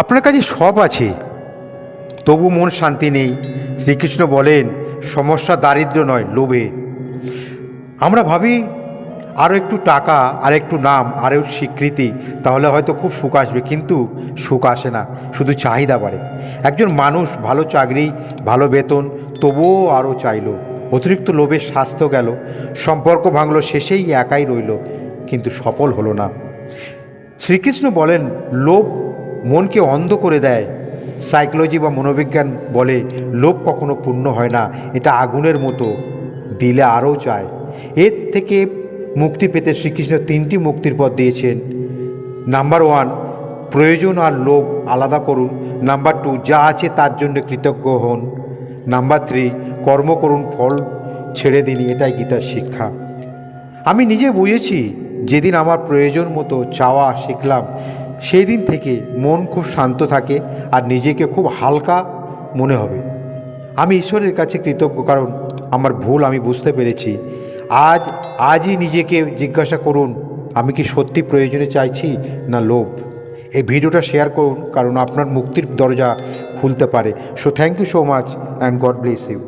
আপনার কাছে সব আছে, তবু মন শান্তি নেই। শ্রীকৃষ্ণ বলেন, সমস্যা দারিদ্র্য নয়, লোভে। আমরা ভাবি আরও একটু টাকা, আর একটু নাম, আরও স্বীকৃতি, তাহলে হয়তো খুব সুখ আসবে। কিন্তু সুখ আসে না, শুধু চাহিদা বাড়ে। একজন মানুষ ভালো চাকরি, ভালো বেতন, তবুও আরও চাইল। অতিরিক্ত লোভের স্বাস্থ্য গেল, সম্পর্ক ভাঙল, শেষেই একাই রইল, কিন্তু সফল হলো না। শ্রীকৃষ্ণ বলেন, লোভ মনকে অন্ধ করে দেয়। সাইকোলজি বা মনোবিজ্ঞান বলে, লোভ কখনো পূর্ণ হয় না, এটা আগুনের মতো, দিলে আরও চায়। এর থেকে মুক্তি পেতে শ্রীকৃষ্ণ 3টি মুক্তির পথ দিয়েছেন। নাম্বার 1, প্রয়োজন আর লোভ আলাদা করুন। নাম্বার 2, যা আছে তার জন্য কৃতজ্ঞ হন। নাম্বার 3, কর্ম করুন, ফল ছেড়ে দিন। এটাই গীতার শিক্ষা। আমি নিজে বুঝেছি, যেদিন আমার প্রয়োজন মতো চাওয়া শিখলাম, সেই দিন থেকে মন খুব শান্ত থাকে আর নিজেকে খুব হালকা মনে হবে। আমি ঈশ্বরের কাছে কৃতজ্ঞ, কারণ আমার ভুল আমি বুঝতে পেরেছি। আজই নিজেকে জিজ্ঞাসা করুন, আমি কি সত্যি প্রয়োজনে চাইছি না লোভ? এই ভিডিওটা শেয়ার করুন, কারণ আপনার মুক্তির দরজা খুলতে পারে। So thank you so much and God bless you.